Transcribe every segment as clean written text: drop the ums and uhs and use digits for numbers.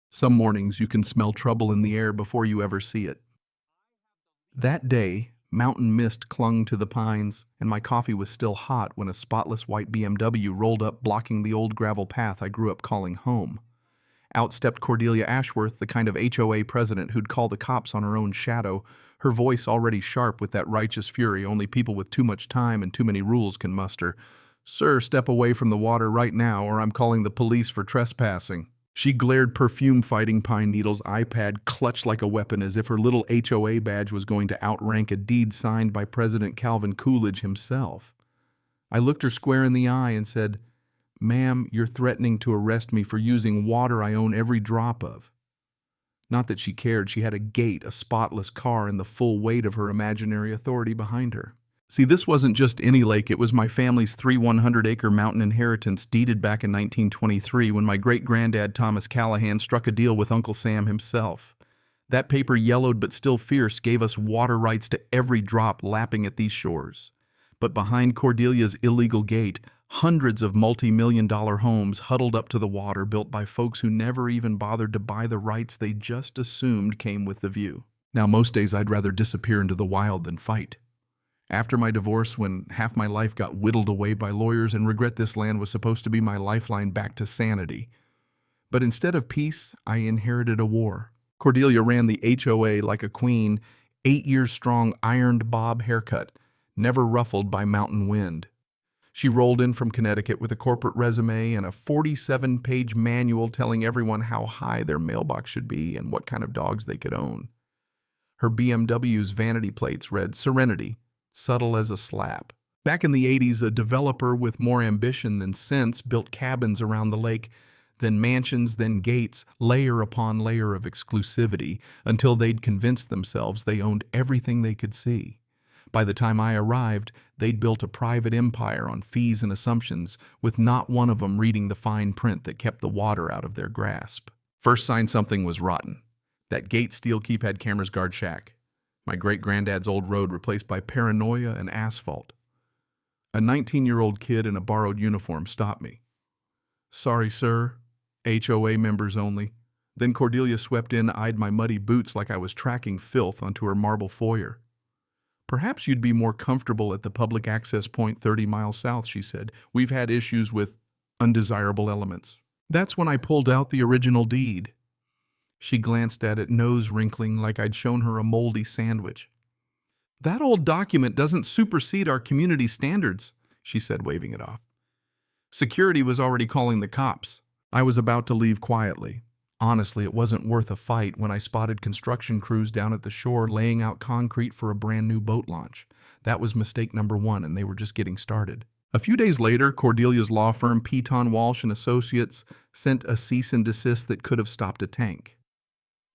Some mornings you can smell trouble in the air before you ever see it. That day, mountain mist clung to the pines, and my coffee was still hot when a spotless white BMW rolled up, blocking the old gravel path I grew up calling home. Out stepped Cordelia Ashworth, the kind of HOA president who'd call the cops on her own shadow, her voice already sharp with that righteous fury only people with too much time and too many rules can muster. "Sir, step away from the water right now, or I'm calling the police for trespassing." She glared, perfume-fighting Pine Needle's iPad clutched like a weapon, as if her little HOA badge was going to outrank a deed signed by President Calvin Coolidge himself. I looked her square in the eye and said, "Ma'am, you're threatening to arrest me for using water I own every drop of." Not that she cared. She had a gate, a spotless car, and the full weight of her imaginary authority behind her. See, this wasn't just any lake. It was my family's 100-acre mountain inheritance, deeded back in 1923 when my great-granddad Thomas Callahan struck a deal with Uncle Sam himself. That paper, yellowed but still fierce, gave us water rights to every drop lapping at these shores. But behind Cordelia's illegal gate, hundreds of multi-million-dollar homes huddled up to the water, built by folks who never even bothered to buy the rights they just assumed came with the view. Now, most days I'd rather disappear into the wild than fight. After my divorce, when half my life got whittled away by lawyers, and regret this land was supposed to be my lifeline back to sanity. But instead of peace, I inherited a war. Cordelia ran the HOA like a queen, 8 years strong, ironed bob haircut, never ruffled by mountain wind. She rolled in from Connecticut with a corporate resume and a 47-page manual telling everyone how high their mailbox should be and what kind of dogs they could own. Her BMW's vanity plates read Serenity, subtle as a slap. Back in the 80s, a developer with more ambition than sense built cabins around the lake, then mansions, then gates, layer upon layer of exclusivity, until they'd convinced themselves they owned everything they could see. By the time I arrived, they'd built a private empire on fees and assumptions, with not one of them reading the fine print that kept the water out of their grasp. First sign something was rotten. That gate steel keypad cameras guard shack. My great-granddad's old road replaced by paranoia and asphalt. A 19-year-old kid in a borrowed uniform stopped me. "Sorry, sir. HOA members only." Then Cordelia swept in, eyed my muddy boots like I was tracking filth onto her marble foyer. "Perhaps you'd be more comfortable at the public access point 30 miles south," she said. "We've had issues with undesirable elements." That's when I pulled out the original deed. She glanced at it, nose wrinkling like I'd shown her a moldy sandwich. "That old document doesn't supersede our community standards," she said, waving it off. "Security was already calling the cops." I was about to leave quietly. Honestly, it wasn't worth a fight when I spotted construction crews down at the shore laying out concrete for a brand new boat launch. That was mistake number one, and they were just getting started. A few days later, Cordelia's law firm, Peton Walsh and Associates, sent a cease and desist that could have stopped a tank.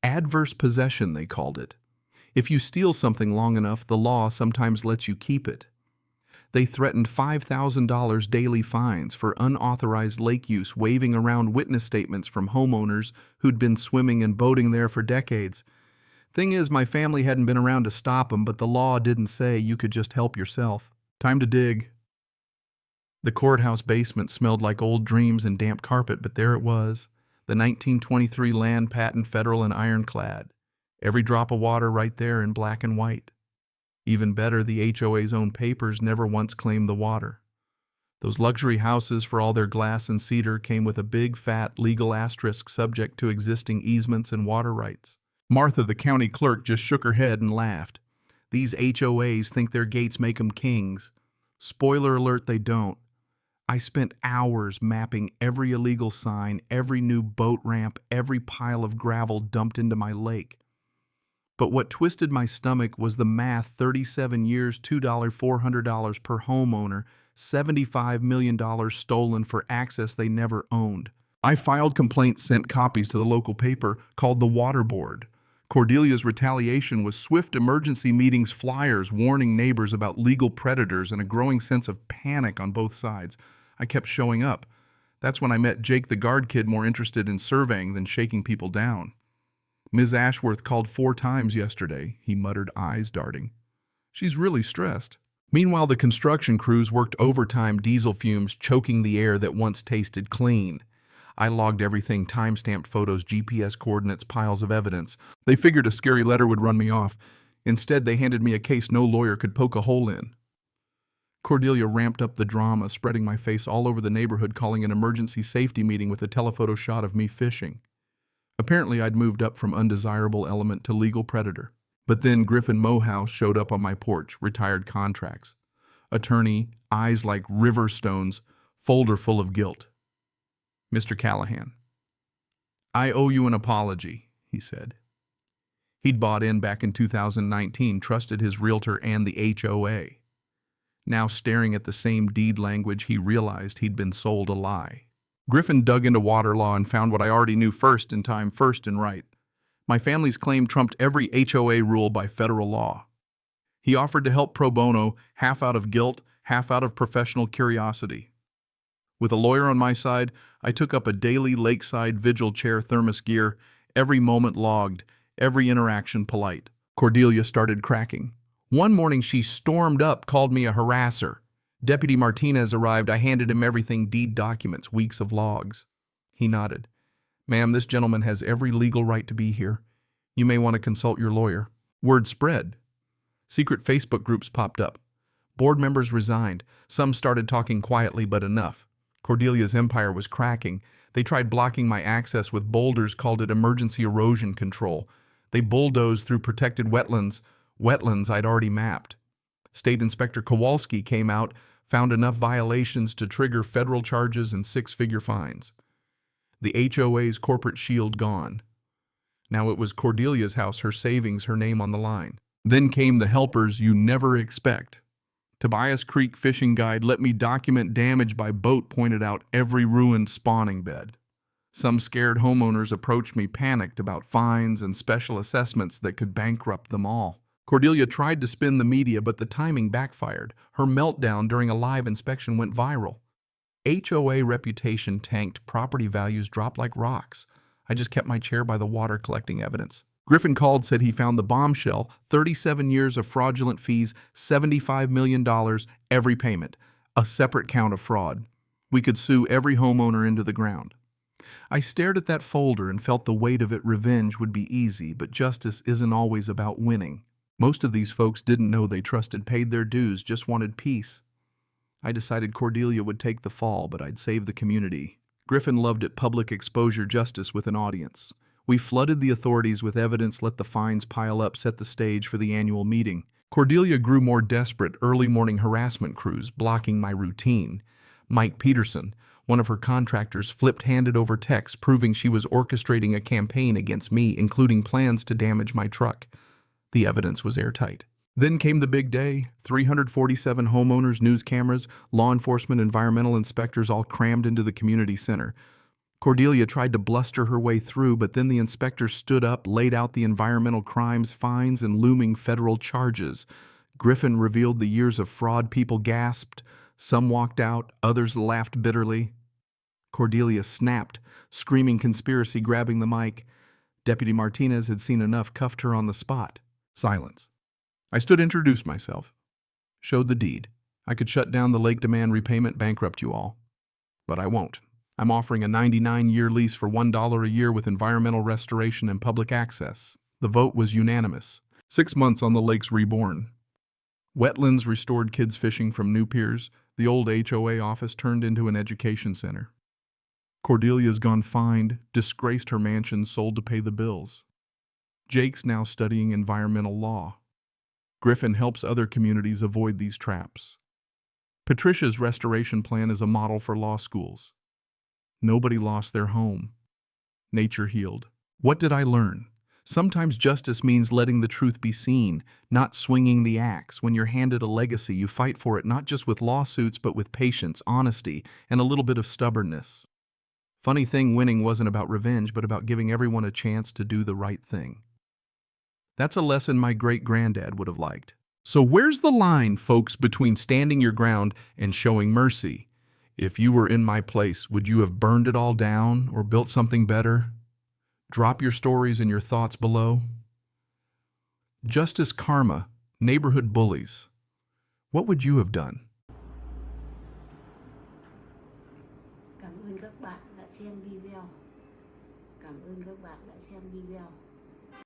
Adverse possession, they called it. If you steal something long enough, the law sometimes lets you keep it. They threatened $5,000 daily fines for unauthorized lake use, waving around witness statements from homeowners who'd been swimming and boating there for decades. Thing is, my family hadn't been around to stop them, but the law didn't say you could just help yourself. Time to dig. The courthouse basement smelled like old dreams and damp carpet, but there it was. The 1923 land patent, federal and ironclad. Every drop of water right there in black and white. Even better, the HOA's own papers never once claimed the water. Those luxury houses, for all their glass and cedar, came with a big, fat, legal asterisk subject to existing easements and water rights. Martha, the county clerk, just shook her head and laughed. These HOAs think their gates make 'em kings. Spoiler alert, they don't. I spent hours mapping every illegal sign, every new boat ramp, every pile of gravel dumped into my lake. But what twisted my stomach was the math: 37 years, $400 per homeowner, $75 million stolen for access they never owned. I filed complaints, sent copies to the local paper called the Water Board. Cordelia's retaliation was swift emergency meetings, flyers warning neighbors about legal predators, and a growing sense of panic on both sides. I kept showing up. That's when I met Jake, the guard kid, more interested in surveying than shaking people down. "Ms. Ashworth called 4 times yesterday," he muttered, eyes darting. "She's really stressed." Meanwhile, the construction crews worked overtime, diesel fumes choking the air that once tasted clean. I logged everything, time-stamped photos, GPS coordinates, piles of evidence. They figured a scary letter would run me off. Instead, they handed me a case no lawyer could poke a hole in. Cordelia ramped up the drama, spreading my face all over the neighborhood, calling an emergency safety meeting with a telephoto shot of me fishing. Apparently, I'd moved up from undesirable element to legal predator. But then Griffin Mohouse showed up on my porch, retired contracts. Attorney, eyes like river stones, folder full of guilt. Mr. Callahan. I owe you an apology, he said. He'd bought in back in 2019, trusted his realtor and the HOA. Now staring at the same deed language, he realized he'd been sold a lie. Griffin dug into water law and found what I already knew first in time, first and right. My family's claim trumped every HOA rule by federal law. He offered to help pro bono, half out of guilt, half out of professional curiosity. With a lawyer on my side, I took up a daily lakeside vigil chair thermos gear, every moment logged, every interaction polite. Cordelia started cracking. One morning she stormed up, called me a harasser. Deputy Martinez arrived. I handed him everything, deed documents, weeks of logs. He nodded. Ma'am, this gentleman has every legal right to be here. You may want to consult your lawyer. Word spread. Secret Facebook groups popped up. Board members resigned. Some started talking quietly, but enough. Cordelia's empire was cracking. They tried blocking my access with boulders, called it emergency erosion control. They bulldozed through protected wetlands I'd already mapped. State Inspector Kowalski came out, found enough violations to trigger federal charges and six-figure fines. The HOA's corporate shield gone. Now it was Cordelia's house, her savings, her name on the line. Then came the helpers you never expect. Tobias Creek Fishing Guide let me document damage by boat, pointed out every ruined spawning bed. Some scared homeowners approached me, panicked about fines and special assessments that could bankrupt them all. Cordelia tried to spin the media, but the timing backfired. Her meltdown during a live inspection went viral. HOA reputation tanked, property values dropped like rocks. I just kept my chair by the water collecting evidence. Griffin called, said he found the bombshell, 37 years of fraudulent fees, $75 million, every payment, a separate count of fraud. We could sue every homeowner into the ground. I stared at that folder and felt the weight of it. Revenge would be easy, but justice isn't always about winning. Most of these folks didn't know they trusted, paid their dues, just wanted peace. I decided Cordelia would take the fall, but I'd save the community. Griffin loved it, public exposure, justice with an audience. We flooded the authorities with evidence, let the fines pile up, set the stage for the annual meeting. Cordelia grew more desperate, early morning harassment crews blocking my routine. Mike Peterson, one of her contractors, flipped-handed over texts proving she was orchestrating a campaign against me, including plans to damage my truck. The evidence was airtight. Then came the big day. 347 homeowners, news cameras, law enforcement, environmental inspectors all crammed into the community center. Cordelia tried to bluster her way through, but then the inspectors stood up, laid out the environmental crimes, fines, and looming federal charges. Griffin revealed the years of fraud. People gasped. Some walked out. Others laughed bitterly. Cordelia snapped, screaming conspiracy, grabbing the mic. Deputy Martinez had seen enough, cuffed her on the spot. Silence. I stood, introduced myself, showed the deed. I could shut down the lake demand repayment, bankrupt you all. But I won't. I'm offering a 99-year lease for $1 a year with environmental restoration and public access. The vote was unanimous. 6 months on the lake's reborn. Wetlands restored, kids fishing from new piers. The old HOA office turned into an education center. Cordelia's gone fined, disgraced her mansion, sold to pay the bills. Jake's now studying environmental law. Griffin helps other communities avoid these traps. Patricia's restoration plan is a model for law schools. Nobody lost their home. Nature healed. What did I learn? Sometimes justice means letting the truth be seen, not swinging the axe. When you're handed a legacy, you fight for it not just with lawsuits, but with patience, honesty, and a little bit of stubbornness. Funny thing, winning wasn't about revenge, but about giving everyone a chance to do the right thing. That's a lesson my great-granddad would have liked. So where's the line, folks, between standing your ground and showing mercy? If you were in my place, would you have burned it all down or built something better? Drop your stories and your thoughts below. Justice Karma, neighborhood bullies. What would you have done? Cảm ơn các bạn đã xem video. video. Cảm ơn các bạn đã xem video.